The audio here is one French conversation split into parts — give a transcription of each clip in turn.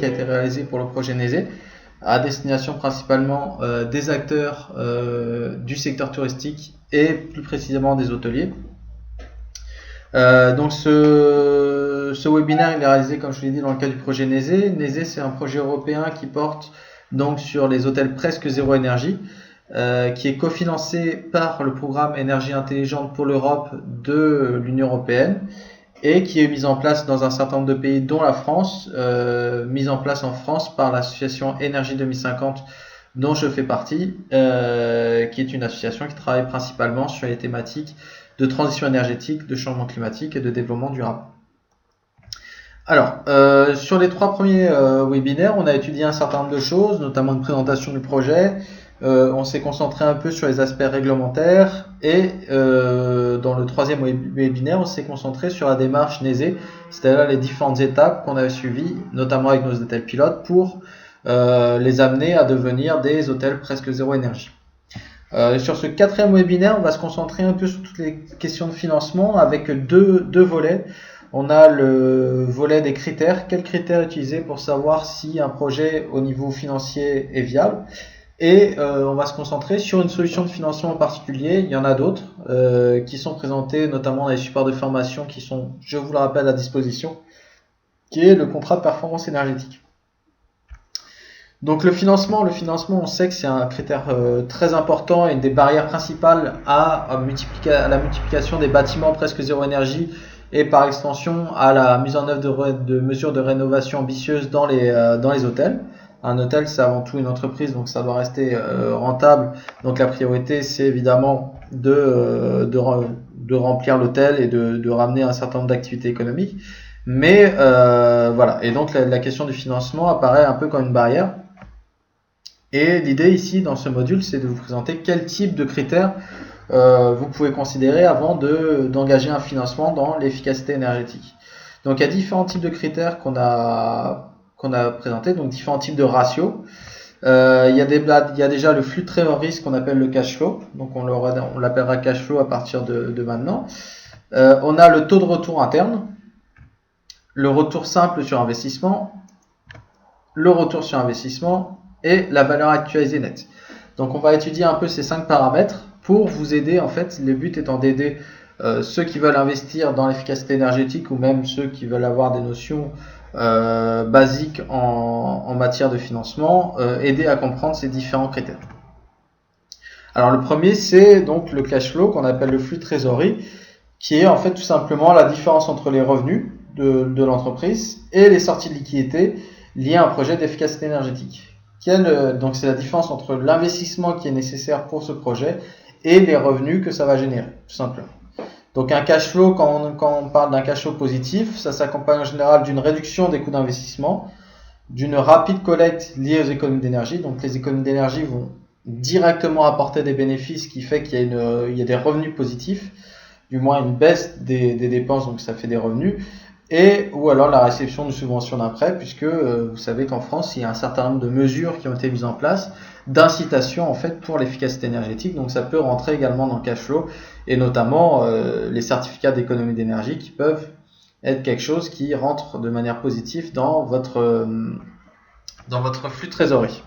qui a été réalisé pour le projet NESE, à destination principalement des acteurs du secteur touristique et plus précisément des hôteliers. Donc ce webinaire il est réalisé, comme je vous l'ai dit, dans le cadre du projet NESE. NESE, c'est un projet européen qui porte donc sur les hôtels presque zéro énergie, qui est cofinancé par le programme Énergie intelligente pour l'Europe de l'Union européenne et qui est mis en place dans un certain nombre de pays, dont la France, mise en place en France par l'association Énergie 2050, dont je fais partie, qui est une association qui travaille principalement sur les thématiques de transition énergétique, de changement climatique et de développement durable. Alors, sur les 3 premiers webinaires, on a étudié un certain nombre de choses, notamment une présentation du projet. On s'est concentré un peu sur les aspects réglementaires et dans le 3e webinaire, on s'est concentré sur la démarche NESE, c'est-à-dire les différentes étapes qu'on avait suivies, notamment avec nos hôtels pilotes, pour les amener à devenir des hôtels presque zéro énergie. Sur ce 4e webinaire, on va se concentrer un peu sur toutes les questions de financement avec deux volets. On a le volet des critères, quels critères utiliser pour savoir si un projet au niveau financier est viable. Et on va se concentrer sur une solution de financement en particulier. Il y en a d'autres qui sont présentées notamment dans les supports de formation qui sont, je vous le rappelle, à disposition, qui est le contrat de performance énergétique. Donc le financement, on sait que c'est un critère très important et une des barrières principales à la multiplication des bâtiments presque zéro énergie et par extension à la mise en œuvre de mesures de rénovation ambitieuses dans les hôtels. Un hôtel, c'est avant tout une entreprise, donc ça doit rester rentable. Donc la priorité, c'est évidemment de remplir l'hôtel et de ramener un certain nombre d'activités économiques. Mais voilà, et donc la question du financement apparaît un peu comme une barrière. Et l'idée ici, dans ce module, c'est de vous présenter quel type de critères vous pouvez considérer avant d'engager un financement dans l'efficacité énergétique. Donc il y a différents types de critères qu'on a présentés, donc différents types de ratios. Il y a déjà le flux de trésorerie, ce qu'on appelle le cash flow, donc on l'appellera cash flow à partir de maintenant. On a le taux de retour interne, le retour simple sur investissement, le retour sur investissement et la valeur actualisée nette. Donc on va étudier un peu ces 5 paramètres pour vous aider, en fait, le but étant d'aider ceux qui veulent investir dans l'efficacité énergétique ou même ceux qui veulent avoir des notions basiques en matière de financement, aider à comprendre ces différents critères. Alors le premier, c'est donc le cash flow qu'on appelle le flux de trésorerie, qui est en fait tout simplement la différence entre les revenus de l'entreprise et les sorties de liquidités liées à un projet d'efficacité énergétique. Donc c'est la différence entre l'investissement qui est nécessaire pour ce projet et les revenus que ça va générer, tout simplement. Donc un cash flow, quand on parle d'un cash flow positif, ça s'accompagne en général d'une réduction des coûts d'investissement, d'une rapide collecte liée aux économies d'énergie. Donc les économies d'énergie vont directement apporter des bénéfices, qui fait qu'il y a des revenus positifs, du moins une baisse des dépenses, donc ça fait des revenus. Ou alors la réception de subventions d'un prêt, puisque vous savez qu'en France, il y a un certain nombre de mesures qui ont été mises en place d'incitation en fait pour l'efficacité énergétique, donc ça peut rentrer également dans le cash flow, et notamment les certificats d'économie d'énergie qui peuvent être quelque chose qui rentre de manière positive dans votre flux de trésorerie.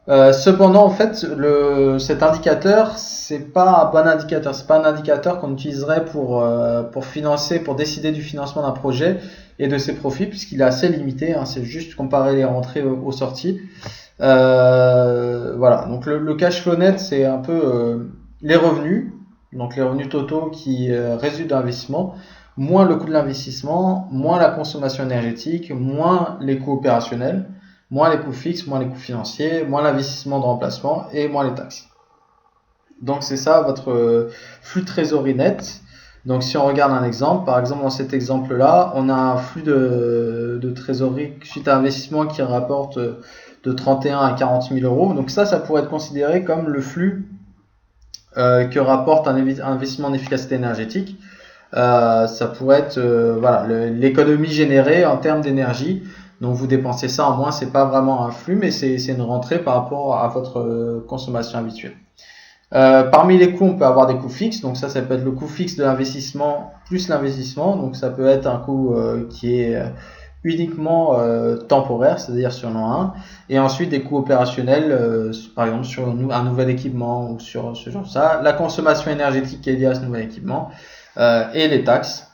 Cependant, en fait, cet indicateur, c'est pas un bon indicateur. C'est pas un indicateur qu'on utiliserait pour financer, pour décider du financement d'un projet et de ses profits, puisqu'il est assez limité. C'est juste comparer les rentrées aux sorties. Voilà. Donc le cash flow net, c'est un peu les revenus, donc les revenus totaux qui résultent de l'investissement, moins le coût de l'investissement, moins la consommation énergétique, moins les coûts opérationnels, moins les coûts fixes, moins les coûts financiers, moins l'investissement de remplacement et moins les taxes. Donc c'est ça votre flux de trésorerie net. Donc si on regarde un exemple, par exemple dans cet exemple-là, on a un flux de trésorerie suite à investissement qui rapporte de 31 à 40 000 euros. Donc ça pourrait être considéré comme le flux que rapporte un investissement en efficacité énergétique. Ça pourrait être l'économie générée en termes d'énergie. Donc vous dépensez ça en moins, c'est pas vraiment un flux, mais c'est une rentrée par rapport à votre consommation habituelle. Parmi les coûts, on peut avoir des coûts fixes, donc ça peut être le coût fixe de l'investissement plus l'investissement, donc ça peut être un coût qui est uniquement temporaires, c'est-à-dire sur l'an 1, et ensuite des coûts opérationnels, par exemple sur un nouvel équipement ou sur ce genre de ça, la consommation énergétique qui est liée à ce nouvel équipement, et les taxes,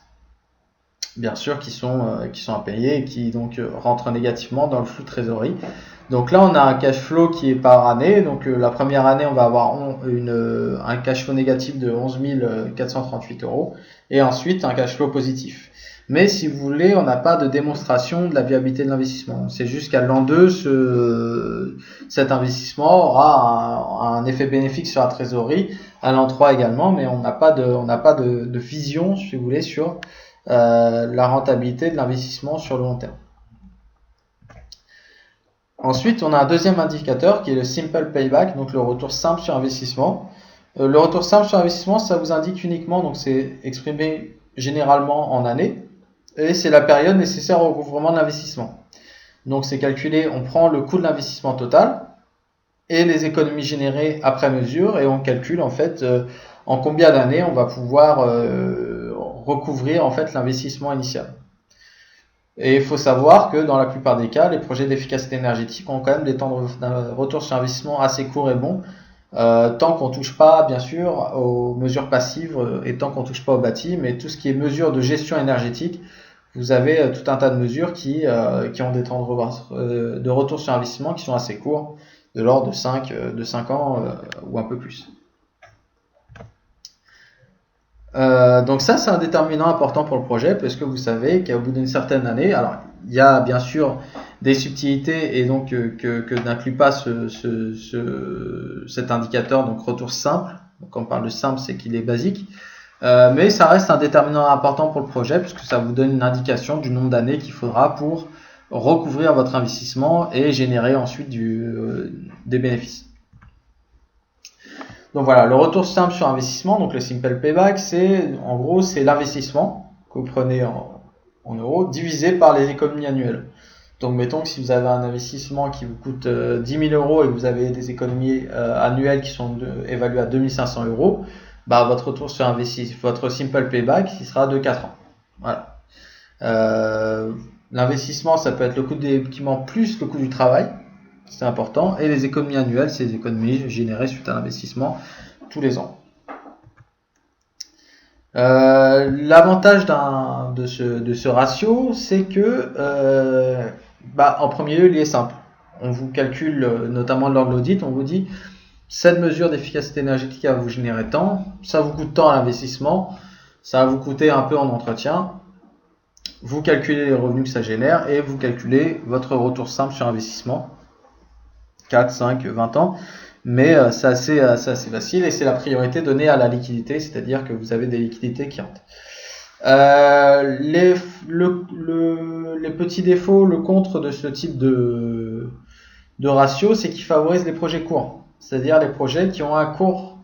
bien sûr, qui sont à payer et qui donc rentrent négativement dans le flux de trésorerie. Donc là, on a un cash flow qui est par année. Donc la première année, on va avoir un cash flow négatif de 11 438 euros et ensuite un cash flow positif. Mais si vous voulez, on n'a pas de démonstration de la viabilité de l'investissement. C'est juste qu'à l'an 2, cet investissement aura un effet bénéfique sur la trésorerie, à l'an 3 également, mais on n'a pas de vision, si vous voulez, sur la rentabilité de l'investissement sur le long terme. Ensuite, on a un deuxième indicateur qui est le Simple Payback, donc le retour simple sur investissement. Le retour simple sur investissement, ça vous indique uniquement, donc c'est exprimé généralement en années, et c'est la période nécessaire au recouvrement de l'investissement. Donc c'est calculé, on prend le coût de l'investissement total et les économies générées après mesure, et on calcule en fait en combien d'années on va pouvoir recouvrir en fait l'investissement initial. Et il faut savoir que dans la plupart des cas, les projets d'efficacité énergétique ont quand même des temps de retour sur investissement assez courts et bons, tant qu'on touche pas bien sûr aux mesures passives et tant qu'on touche pas au bâti, mais tout ce qui est mesures de gestion énergétique, vous avez tout un tas de mesures qui ont des temps de retour sur investissement qui sont assez courts, de l'ordre de 5 ans ou un peu plus. Donc ça, c'est un déterminant important pour le projet, parce que vous savez qu'au bout d'une certaine année, alors il y a bien sûr des subtilités et donc que n'inclut pas cet indicateur, donc retour simple. Donc quand on parle de simple, c'est qu'il est basique, mais ça reste un déterminant important pour le projet, puisque ça vous donne une indication du nombre d'années qu'il faudra pour recouvrir votre investissement et générer ensuite des bénéfices. Donc voilà, le retour simple sur investissement, donc le Simple Payback, c'est l'investissement que vous prenez en euros divisé par les économies annuelles. Donc mettons que si vous avez un investissement qui vous coûte 10 000 euros et que vous avez des économies annuelles qui sont évaluées à 2 500 euros, bah votre retour sur investissement, votre Simple Payback, il sera de 4 ans. Voilà. L'investissement, ça peut être le coût des équipements plus le coût du travail. C'est important. Et les économies annuelles, c'est les économies générées suite à l'investissement tous les ans. L'avantage de ce ratio, c'est que, en premier lieu, il est simple. On vous calcule, notamment lors de l'audit, on vous dit cette mesure d'efficacité énergétique va vous générer tant, ça vous coûte tant à l'investissement, ça va vous coûter un peu en entretien. Vous calculez les revenus que ça génère et vous calculez votre retour simple sur investissement. 4, 5, 20 ans, mais c'est assez facile et c'est la priorité donnée à la liquidité, c'est-à-dire que vous avez des liquidités qui rentrent. Les petits défauts, le contre de ce type de ratio, c'est qu'il favorise les projets courts, c'est-à-dire les projets qui ont un court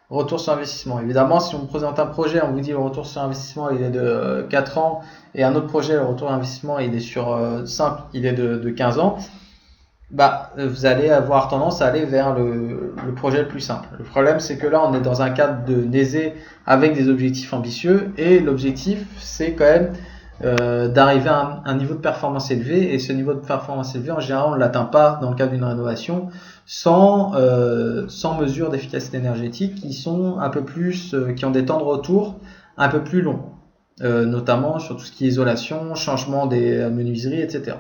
retour sur investissement. Évidemment, si on vous présente un projet, on vous dit le retour sur investissement il est de 4 ans et un autre projet, le retour sur investissement il est sur simple, il est de 15 ans. Vous allez avoir tendance à aller vers le projet le plus simple. Le problème, c'est que là, on est dans un cadre de NESE avec des objectifs ambitieux et l'objectif, c'est quand même d'arriver à un niveau de performance élevé, et ce niveau de performance élevé, en général, on ne l'atteint pas dans le cadre d'une rénovation sans mesures d'efficacité énergétique qui sont un peu plus, qui ont des temps de retour un peu plus longs, notamment sur tout ce qui est isolation, changement des menuiseries, etc.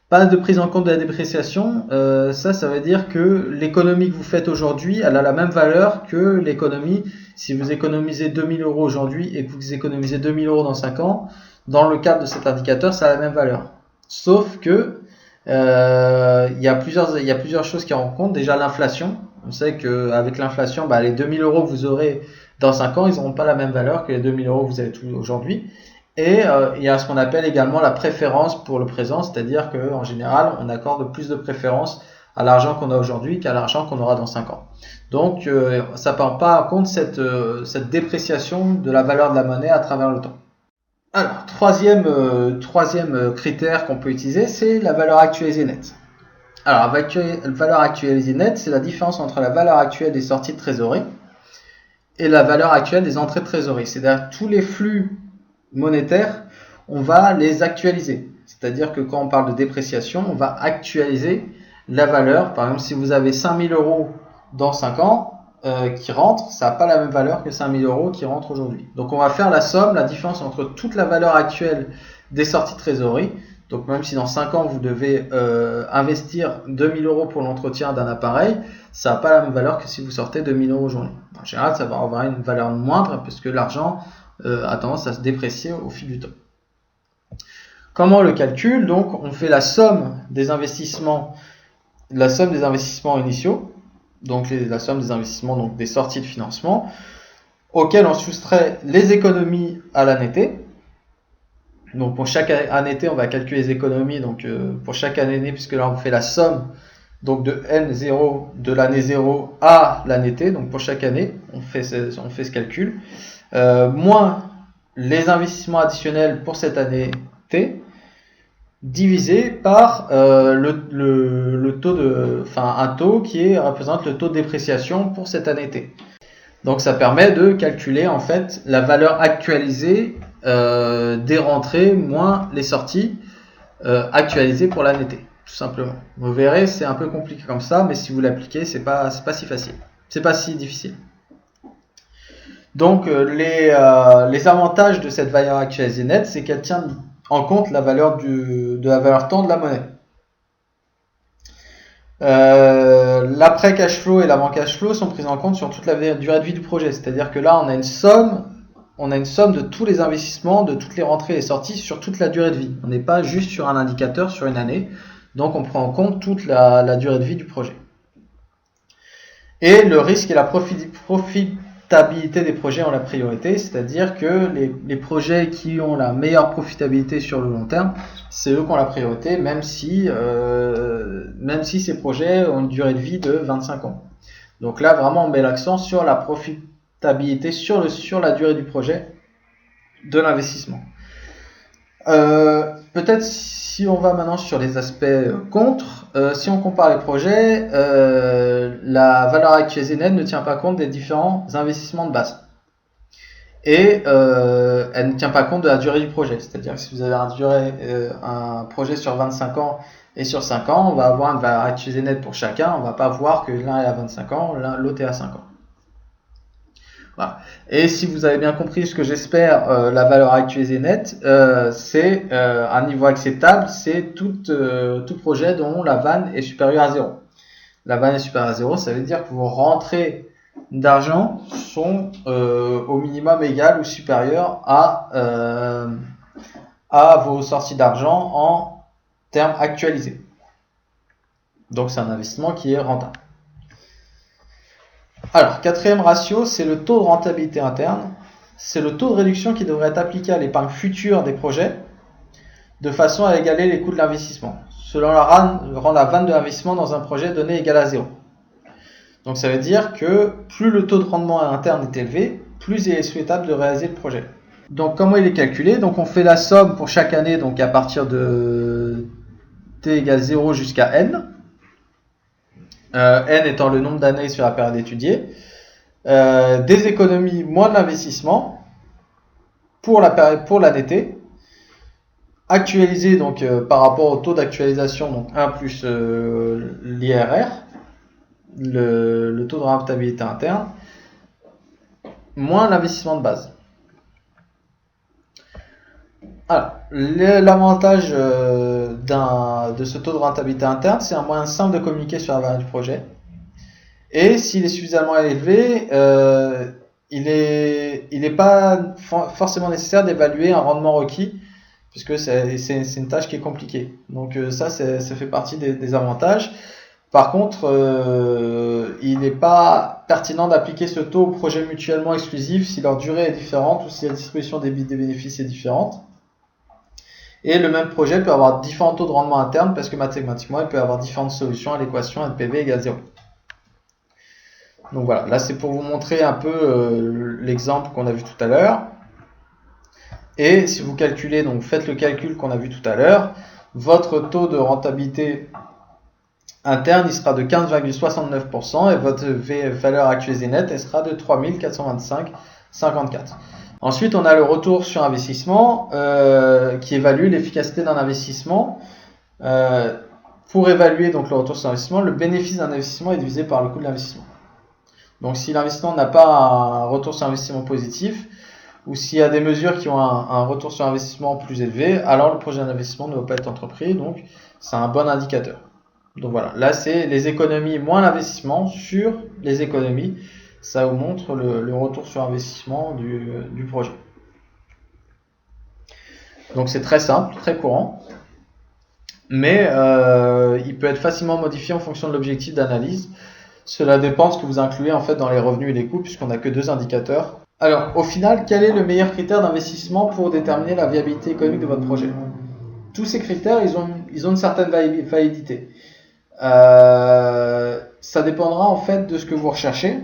Pas de prise en compte de la dépréciation, ça veut dire que l'économie que vous faites aujourd'hui, elle a la même valeur que l'économie si vous économisez 2 000 euros aujourd'hui et que vous économisez 2 000 euros dans 5 ans. Dans le cadre de cet indicateur, ça a la même valeur. Sauf que il y a plusieurs choses qui rentrent en compte. Déjà l'inflation. On sait qu'avec l'inflation, les 2 000 euros que vous aurez dans 5 ans, ils n'auront pas la même valeur que les 2 000 euros que vous avez aujourd'hui. Et il y a ce qu'on appelle également la préférence pour le présent, c'est-à-dire qu'en général, on accorde plus de préférence à l'argent qu'on a aujourd'hui qu'à l'argent qu'on aura dans 5 ans. Donc, ça ne prend pas en compte cette dépréciation de la valeur de la monnaie à travers le temps. Alors, troisième critère qu'on peut utiliser, c'est la valeur actualisée nette. Alors, la valeur actualisée nette, c'est la différence entre la valeur actuelle des sorties de trésorerie et la valeur actuelle des entrées de trésorerie. C'est-à-dire tous les flux monétaires on va les actualiser. C'est-à-dire que quand on parle de dépréciation, on va actualiser la valeur. Par exemple, si vous avez 5 000 euros dans 5 ans qui rentrent, ça n'a pas la même valeur que 5 000 euros qui rentrent aujourd'hui. Donc on va faire la somme, la différence entre toute la valeur actuelle des sorties de trésorerie. Donc même si dans 5 ans vous devez investir 2 000 euros pour l'entretien d'un appareil, ça n'a pas la même valeur que si vous sortez 2 000 euros aujourd'hui. En général, ça va avoir une valeur moindre puisque l'argent a tendance à se déprécier au fil du temps. Comment on le calcule? Donc on fait la somme des investissements initiaux, donc la somme des investissements, donc des sorties de financement, auxquelles on soustrait les économies à l'année T. Donc pour chaque année T, on va calculer les économies. Donc pour chaque année T, puisque là on fait la somme donc de N0 de l'année 0 à l'année T. Donc pour chaque année, on fait ce calcul. Moins les investissements additionnels pour cette année T, divisé par le taux un taux qui représente le taux de dépréciation pour cette année T. Donc ça permet de calculer en fait la valeur actualisée des rentrées moins les sorties actualisées pour l'année T, tout simplement. Vous verrez, c'est un peu compliqué comme ça, mais si vous l'appliquez, c'est pas si facile, c'est pas si difficile. Donc les avantages de cette valeur actualisée nette, c'est qu'elle tient en compte la valeur de la valeur temps de la monnaie. L'après cash flow et l'avant cash flow sont pris en compte sur toute la durée de vie du projet. C'est-à-dire que là, on a une somme de tous les investissements, de toutes les rentrées et sorties sur toute la durée de vie. On n'est pas juste sur un indicateur sur une année. Donc, on prend en compte toute la durée de vie du projet. Et le risque et la profitabilité des projets ont la priorité, c'est-à-dire que les projets qui ont la meilleure profitabilité sur le long terme, c'est eux qui ont la priorité, même si ces projets ont une durée de vie de 25 ans. Donc là, vraiment, on met l'accent sur la profitabilité sur la durée du projet de l'investissement. Peut-être si on va maintenant sur les aspects contre, si on compare les projets, la valeur actualisée nette ne tient pas compte des différents investissements de base. Et elle ne tient pas compte de la durée du projet. C'est-à-dire que si vous avez un projet sur 25 ans et sur 5 ans, on va avoir une valeur actualisée nette pour chacun. On ne va pas voir que l'un est à 25 ans, l'autre est à 5 ans. Voilà. Et si vous avez bien compris ce que j'espère, la valeur actualisée nette, c'est un niveau acceptable, c'est tout projet dont la vanne est supérieure à 0. La vanne est supérieure à 0, ça veut dire que vos rentrées d'argent sont au minimum égales ou supérieures à vos sorties d'argent en termes actualisés. Donc c'est un investissement qui est rentable. Alors, quatrième ratio, c'est le taux de rentabilité interne. C'est le taux de réduction qui devrait être appliqué à l'épargne future des projets de façon à égaler les coûts de l'investissement. Cela rend la vanne de l'investissement dans un projet donné égale à 0. Donc ça veut dire que plus le taux de rendement interne est élevé, plus il est souhaitable de réaliser le projet. Donc comment il est calculé? Donc on fait la somme pour chaque année, donc à partir de t égale 0 jusqu'à n. N étant le nombre d'années sur la période étudiée, des économies moins de l'investissement pour l'année T, actualisé donc par rapport au taux d'actualisation, donc 1 plus l'IRR, le taux de rentabilité interne, moins l'investissement de base. Alors, l'avantage de ce taux de rentabilité interne, c'est un moyen simple de communiquer sur la valeur du projet. Et s'il est suffisamment élevé, il n'est pas forcément nécessaire d'évaluer un rendement requis, puisque c'est une tâche qui est compliquée. Donc ça fait partie des avantages. Par contre, il n'est pas pertinent d'appliquer ce taux aux projets mutuellement exclusifs si leur durée est différente ou si la distribution des bénéfices est différente. Et le même projet peut avoir différents taux de rendement interne parce que mathématiquement, il peut avoir différentes solutions à l'équation NPV égale 0. Donc voilà, là c'est pour vous montrer un peu l'exemple qu'on a vu tout à l'heure. Et si vous calculez, donc faites le calcul qu'on a vu tout à l'heure, votre taux de rentabilité interne, il sera de 15,69% et votre valeur actualisée nette, elle sera de 3425,54. Ensuite, on a le retour sur investissement qui évalue l'efficacité d'un investissement. Pour évaluer donc le retour sur investissement, le bénéfice d'un investissement est divisé par le coût de l'investissement. Donc si l'investissement n'a pas un retour sur investissement positif, ou s'il y a des mesures qui ont un retour sur investissement plus élevé, alors le projet d'investissement ne va pas être entrepris, donc c'est un bon indicateur. Donc voilà, là c'est les économies moins l'investissement sur les économies, ça vous montre le retour sur investissement du projet. Donc c'est très simple, très courant, mais il peut être facilement modifié en fonction de l'objectif d'analyse. Cela dépend de ce que vous incluez en fait dans les revenus et les coûts, puisqu'on n'a que 2 indicateurs. Alors, au final, quel est le meilleur critère d'investissement pour déterminer la viabilité économique de votre projet? Tous ces critères, ils ont une certaine validité. Ça dépendra en fait de ce que vous recherchez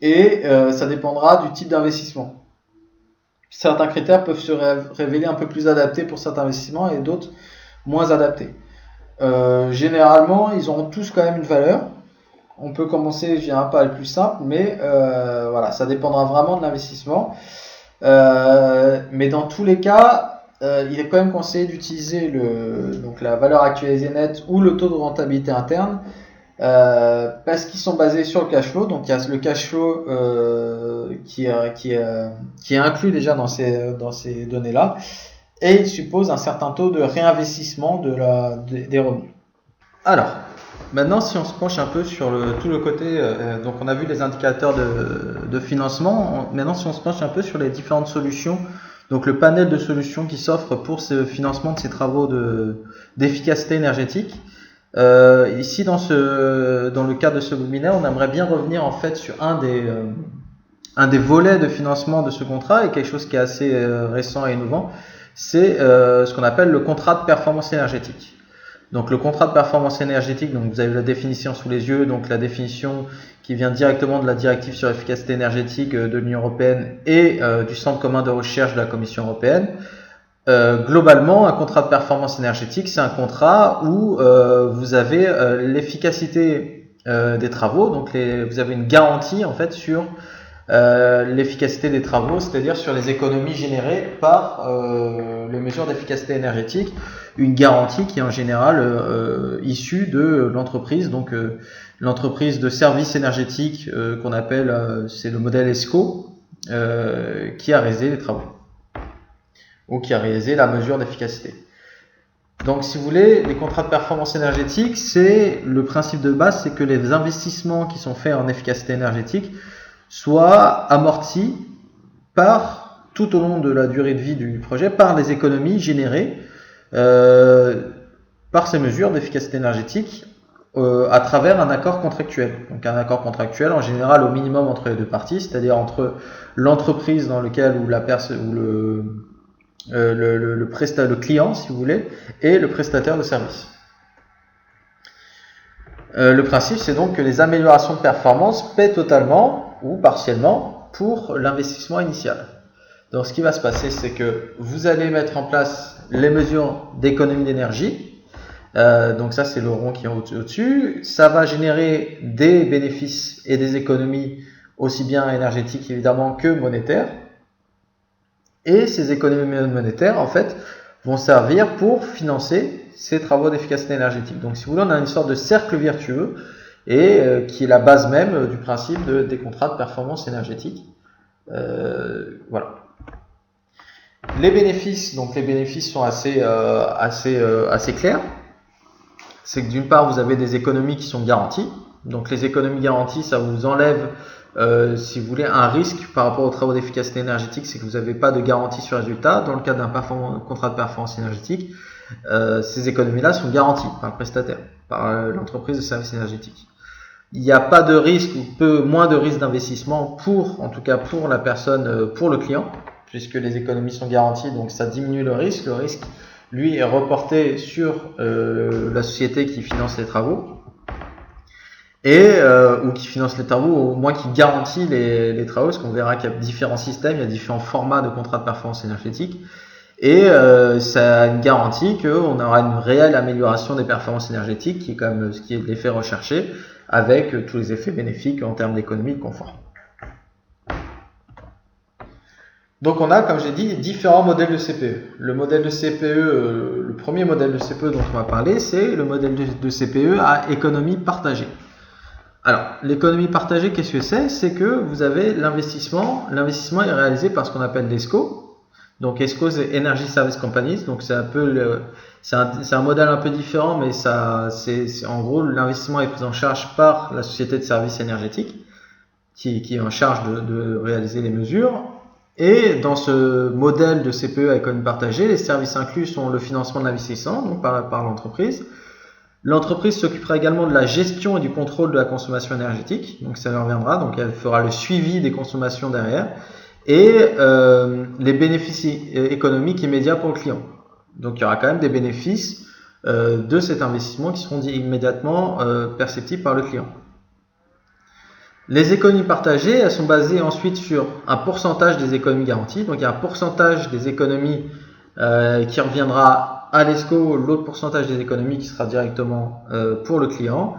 et ça dépendra du type d'investissement. Certains critères peuvent se révéler un peu plus adaptés pour certains investissements et d'autres moins adaptés. Généralement, ils auront tous quand même une valeur. On peut commencer, je dirais pas le plus simple, mais voilà, ça dépendra vraiment de l'investissement. Mais dans tous les cas, il est quand même conseillé d'utiliser donc la valeur actualisée nette ou le taux de rentabilité interne parce qu'ils sont basés sur le cash flow. Donc il y a le cash flow qui est inclus déjà dans ces données-là et il suppose un certain taux de réinvestissement des revenus. Alors, maintenant, si on se penche un peu sur tout le côté, donc on a vu les indicateurs de financement. Maintenant, si on se penche un peu sur les différentes solutions, donc le panel de solutions qui s'offre pour ce financement de ces travaux d'efficacité énergétique. Ici, dans le cadre de ce webinaire, on aimerait bien revenir en fait sur un des volets de financement de ce contrat et quelque chose qui est assez récent et innovant, c'est ce qu'on appelle le contrat de performance énergétique. Donc le contrat de performance énergétique, donc vous avez la définition sous les yeux, donc la définition qui vient directement de la directive sur l'efficacité énergétique de l'Union européenne et du Centre commun de recherche de la Commission européenne. Globalement, un contrat de performance énergétique, c'est un contrat où vous avez l'efficacité des travaux, donc vous avez une garantie en fait sur l'efficacité des travaux, c'est-à-dire sur les économies générées par les mesures d'efficacité énergétique, une garantie qui est en général issue de l'entreprise, donc l'entreprise de services énergétiques qu'on appelle, c'est le modèle ESCO, qui a réalisé les travaux ou qui a réalisé la mesure d'efficacité. Donc si vous voulez, les contrats de performance énergétique, c'est le principe de base, c'est que les investissements qui sont faits en efficacité énergétique soient amortis tout au long de la durée de vie du projet par les économies générées par ces mesures d'efficacité énergétique à travers un accord contractuel. Donc un accord contractuel en général au minimum entre les deux parties, c'est-à-dire entre l'entreprise dans lequel le client, si vous voulez, et le prestataire de service. Le principe, c'est donc que les améliorations de performance paient totalement ou partiellement pour l'investissement initial. Donc ce qui va se passer, c'est que vous allez mettre en place les mesures d'économie d'énergie. Donc ça, c'est le rond qui est au-dessus. Ça va générer des bénéfices et des économies aussi bien énergétiques évidemment que monétaires. Et ces économies monétaires, en fait, vont servir pour financer ces travaux d'efficacité énergétique. Donc, si vous voulez, on a une sorte de cercle vertueux et qui est la base même du principe des contrats de performance énergétique. Voilà. Les bénéfices, donc les bénéfices sont assez clairs. C'est que d'une part, vous avez des économies qui sont garanties. Donc, les économies garanties, ça vous enlève si vous voulez, un risque par rapport aux travaux d'efficacité énergétique, c'est que vous n'avez pas de garantie sur résultat. Dans le cadre d'un contrat de performance énergétique, ces économies-là sont garanties par le prestataire, par l'entreprise de services énergétiques. Il n'y a pas de risque ou moins de risque d'investissement en tout cas pour la personne, pour le client, puisque les économies sont garanties, donc ça diminue le risque. Le risque, lui, est reporté sur la société qui finance les travaux. Ou qui finance les travaux, au moins qui garantit les travaux, parce qu'on verra qu'il y a différents systèmes, il y a différents formats de contrats de performance énergétique, et ça a une garantie qu'on aura une réelle amélioration des performances énergétiques, qui est quand même ce qui est l'effet recherché, avec tous les effets bénéfiques en termes d'économie et de confort. Donc on a, comme j'ai dit, différents modèles de CPE. Le modèle de CPE, le premier modèle de CPE dont on va parler, c'est le modèle de CPE à économie partagée. Alors, l'économie partagée, qu'est-ce que c'est? C'est que vous avez l'investissement. L'investissement est réalisé par ce qu'on appelle l'ESCO. Donc ESCO, c'est Energy Service Companies. Donc c'est un peu c'est un modèle un peu différent, mais c'est en gros l'investissement est pris en charge par la société de services énergétiques qui est en charge de réaliser les mesures. Et dans ce modèle de CPE à économie partagée, les services inclus sont le financement de l'investissement, donc par l'entreprise. L'entreprise s'occupera également de la gestion et du contrôle de la consommation énergétique, donc ça lui reviendra, donc elle fera le suivi des consommations derrière, et les bénéfices économiques immédiats pour le client. Donc il y aura quand même des bénéfices de cet investissement qui seront immédiatement perceptibles par le client. Les économies partagées, elles sont basées ensuite sur un pourcentage des économies garanties. Donc il y a un pourcentage des économies qui reviendra à l'ESCO, l'autre pourcentage des économies qui sera directement pour le client.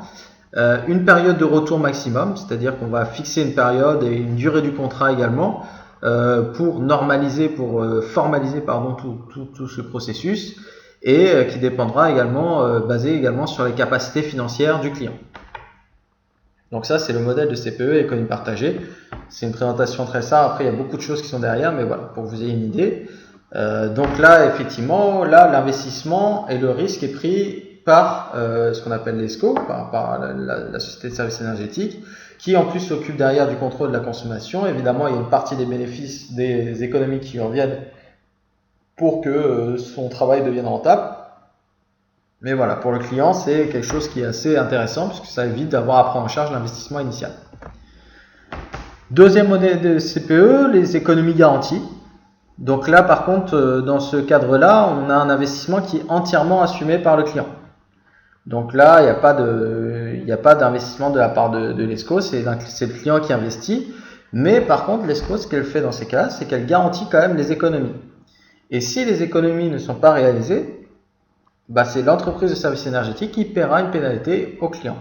Une période de retour maximum, c'est-à-dire qu'on va fixer une période et une durée du contrat également pour normaliser, pour formaliser tout ce processus et qui dépendra également, basé également sur les capacités financières du client. Donc ça, c'est le modèle de CPE et économie partagée. C'est une présentation très simple. Après, il y a beaucoup de choses qui sont derrière, mais voilà, pour que vous ayez une idée. Donc là, effectivement, l'investissement et le risque est pris par ce qu'on appelle l'ESCO, par la société de services énergétiques, qui en plus s'occupe derrière du contrôle de la consommation. Évidemment, il y a une partie des bénéfices des économies qui en viennent pour que son travail devienne rentable. Mais voilà, pour le client, c'est quelque chose qui est assez intéressant puisque ça évite d'avoir à prendre en charge l'investissement initial. Deuxième modèle de CPE, les économies garanties. Donc là, par contre, dans ce cadre-là, on a un investissement qui est entièrement assumé par le client. Donc là, il n'y a pas d'investissement de la part de l'ESCO, c'est le client qui investit. Mais par contre, l'ESCO, ce qu'elle fait dans ces cas-là, c'est qu'elle garantit quand même les économies. Et si les économies ne sont pas réalisées, c'est l'entreprise de services énergétiques qui paiera une pénalité au client.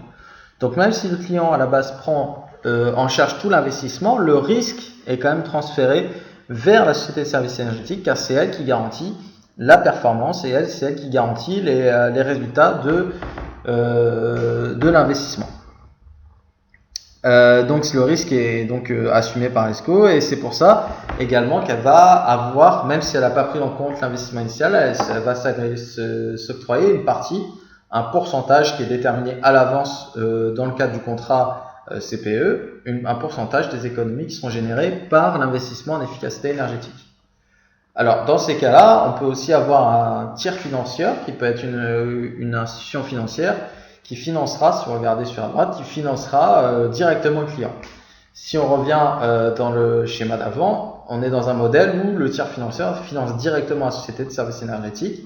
Donc même si le client à la base prend en charge tout l'investissement, le risque est quand même transféré vers la société de services énergétiques car c'est elle qui garantit la performance et c'est elle qui garantit les résultats de l'investissement. Donc le risque est donc assumé par l'ESCO et c'est pour ça également qu'elle va avoir, même si elle n'a pas pris en compte l'investissement initial, elle va s'octroyer une partie, un pourcentage qui est déterminé à l'avance dans le cadre du contrat CPE, un pourcentage des économies qui seront générées par l'investissement en efficacité énergétique. Alors dans ces cas-là, on peut aussi avoir un tiers financier qui peut être une institution financière qui financera, si vous regardez sur la droite, qui financera directement le client. Si on revient dans le schéma d'avant, on est dans un modèle où le tiers financier finance directement la société de services énergétiques.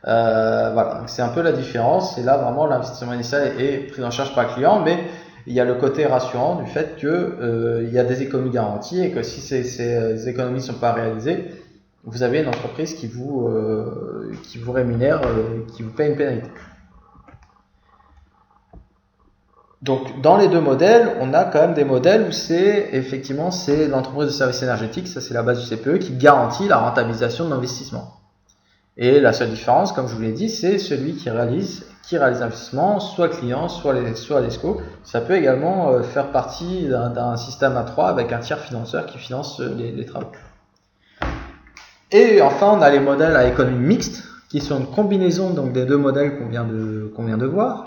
Voilà, donc c'est un peu la différence. Et là, vraiment, l'investissement initial est pris en charge par le client, mais il y a le côté rassurant du fait que il y a des économies garanties et que si ces économies ne sont pas réalisées, vous avez une entreprise qui vous rémunère, qui vous paye une pénalité. Donc, dans les deux modèles, on a quand même des modèles où c'est l'entreprise de services énergétiques, ça c'est la base du CPE, qui garantit la rentabilisation de l'investissement. Et la seule différence, comme je vous l'ai dit, c'est celui qui réalise l'investissement, soit client, soit l'ESCO. Ça peut également faire partie d'un système à 3 avec un tiers financeur qui finance les travaux. Et enfin, on a les modèles à économie mixte, qui sont une combinaison donc, des deux modèles qu'on vient de voir.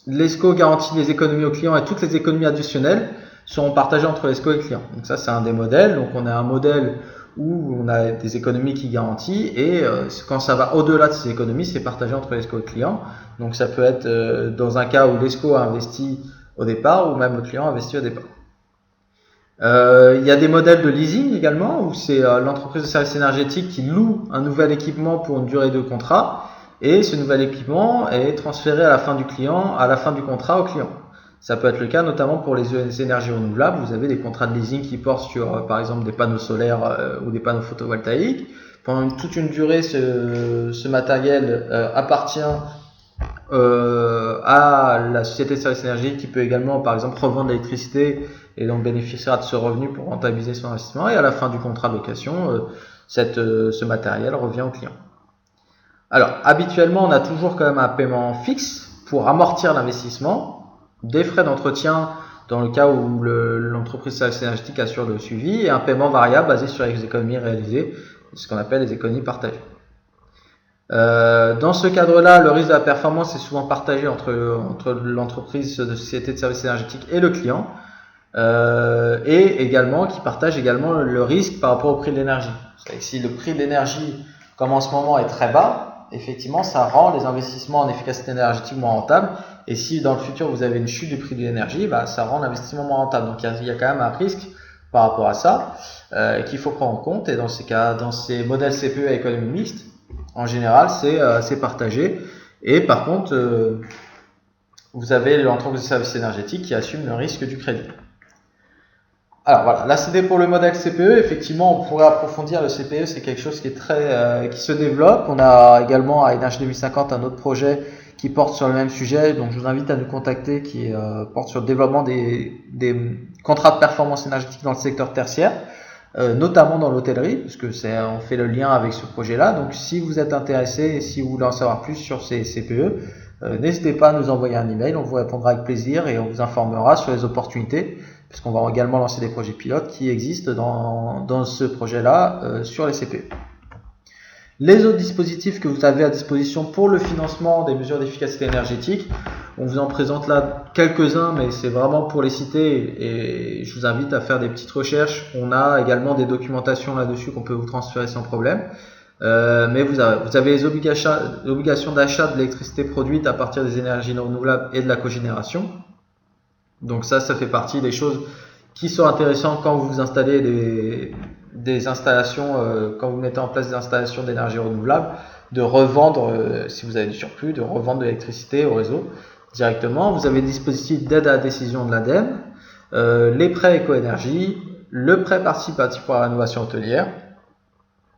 L'ESCO garantit les économies au client et toutes les économies additionnelles seront partagées entre l'ESCO et le client. Donc ça, c'est un des modèles. Donc on a un modèle où on a des économies qui garantissent et quand ça va au-delà de ces économies, c'est partagé entre l'ESCO et le client. Donc ça peut être dans un cas où l'ESCO a investi au départ ou même le client a investi au départ. Il y a des modèles de leasing également où c'est l'entreprise de services énergétiques qui loue un nouvel équipement pour une durée de contrat. Et ce nouvel équipement est transféré à la fin du contrat au client. Ça peut être le cas notamment pour les énergies renouvelables. Vous avez des contrats de leasing qui portent sur, par exemple, des panneaux solaires ou des panneaux photovoltaïques. Pendant toute une durée, ce matériel appartient à la société de services énergétiques qui peut également par exemple revendre l'électricité et donc bénéficiera de ce revenu pour rentabiliser son investissement, et à la fin du contrat de location, ce matériel revient au client. Alors habituellement on a toujours quand même un paiement fixe pour amortir l'investissement, des frais d'entretien dans le cas où l'entreprise de services énergétiques assure le suivi, et un paiement variable basé sur les économies réalisées, ce qu'on appelle les économies partagées. Dans ce cadre-là, le risque de la performance est souvent partagé entre l'entreprise de société de services énergétiques et le client, et également qui partage également le risque par rapport au prix de l'énergie. C'est-à-dire que si le prix de l'énergie, comme en ce moment, est très bas, effectivement, ça rend les investissements en efficacité énergétique moins rentables. Et si dans le futur vous avez une chute du prix de l'énergie, ça rend l'investissement moins rentable. Donc il y a quand même un risque par rapport à ça qu'il faut prendre en compte. Et dans ces cas, dans ces modèles CPE à économie mixte, en général, c'est partagé. Et par contre, vous avez l'entreprise de services énergétiques qui assume le risque du crédit. Alors voilà, là c'était pour le modèle CPE. Effectivement, on pourrait approfondir le CPE, c'est quelque chose qui est qui se développe. On a également à Énergie 2050 un autre projet qui porte sur le même sujet, donc je vous invite à nous contacter, qui porte sur le développement des contrats de performance énergétique dans le secteur tertiaire, notamment dans l'hôtellerie, parce que on fait le lien avec ce projet-là. Donc si vous êtes intéressé et si vous voulez en savoir plus sur ces CPE, n'hésitez pas à nous envoyer un email, on vous répondra avec plaisir et on vous informera sur les opportunités, parce qu'on va également lancer des projets pilotes qui existent dans ce projet-là sur les CPE. Les autres dispositifs que vous avez à disposition pour le financement des mesures d'efficacité énergétique, on vous en présente là quelques-uns, mais c'est vraiment pour les citer, et je vous invite à faire des petites recherches. On a également des documentations là-dessus qu'on peut vous transférer sans problème. Mais vous avez les obligations d'achat de l'électricité produite à partir des énergies renouvelables et de la cogénération. Donc ça fait partie des choses qui sont intéressantes quand vous installez des installations, quand vous mettez en place des installations d'énergie renouvelable, de revendre, si vous avez du surplus, de revendre de l'électricité au réseau directement. Vous avez des dispositifs d'aide à la décision de l'ADEME, les prêts éco-énergie, le prêt participatif pour la rénovation hôtelière,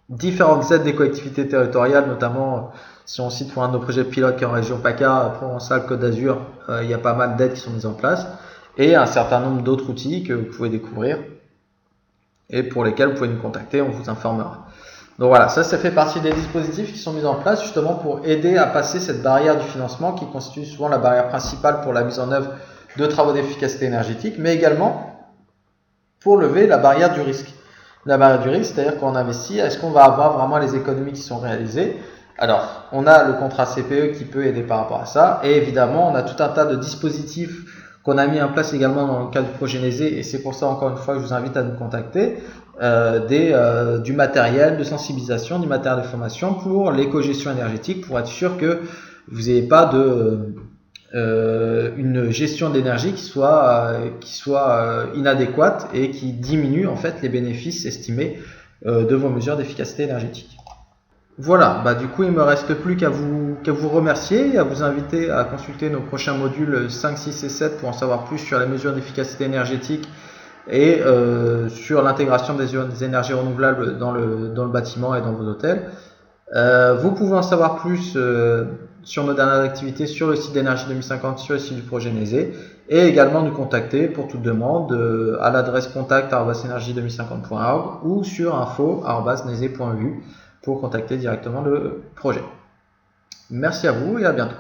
différentes aides des collectivités territoriales, notamment si on cite pour un de nos projets pilotes qui est en région PACA, Provence-Alpes-Côte d'Azur, il y a pas mal d'aides qui sont mises en place, et un certain nombre d'autres outils que vous pouvez découvrir et pour lesquels vous pouvez nous contacter, on vous informera. Donc voilà, ça fait partie des dispositifs qui sont mis en place justement pour aider à passer cette barrière du financement qui constitue souvent la barrière principale pour la mise en œuvre de travaux d'efficacité énergétique, mais également pour lever la barrière du risque. La barrière du risque, c'est-à-dire qu'on investit, est-ce qu'on va avoir vraiment les économies qui sont réalisées? Alors, on a le contrat CPE qui peut aider par rapport à ça, et évidemment, on a tout un tas de dispositifs qu'on a mis en place également dans le cadre du projet NESE, et c'est pour ça encore une fois que je vous invite à nous contacter, du matériel de sensibilisation, du matériel de formation pour l'éco-gestion énergétique, pour être sûr que vous n'ayez pas une gestion d'énergie qui soit inadéquate et qui diminue en fait les bénéfices estimés de vos mesures d'efficacité énergétique. Voilà, du coup il me reste plus qu'à vous remercier et à vous inviter à consulter nos prochains modules 5, 6 et 7 pour en savoir plus sur les mesures d'efficacité énergétique et sur l'intégration des énergies renouvelables dans le bâtiment et dans vos hôtels. Vous pouvez en savoir plus sur nos dernières activités sur le site d'Énergie 2050, sur le site du projet NESE, et également nous contacter pour toute demande à l'adresse contact@energie2050.org ou sur info@nese.eu pour contacter directement le projet. Merci à vous et à bientôt.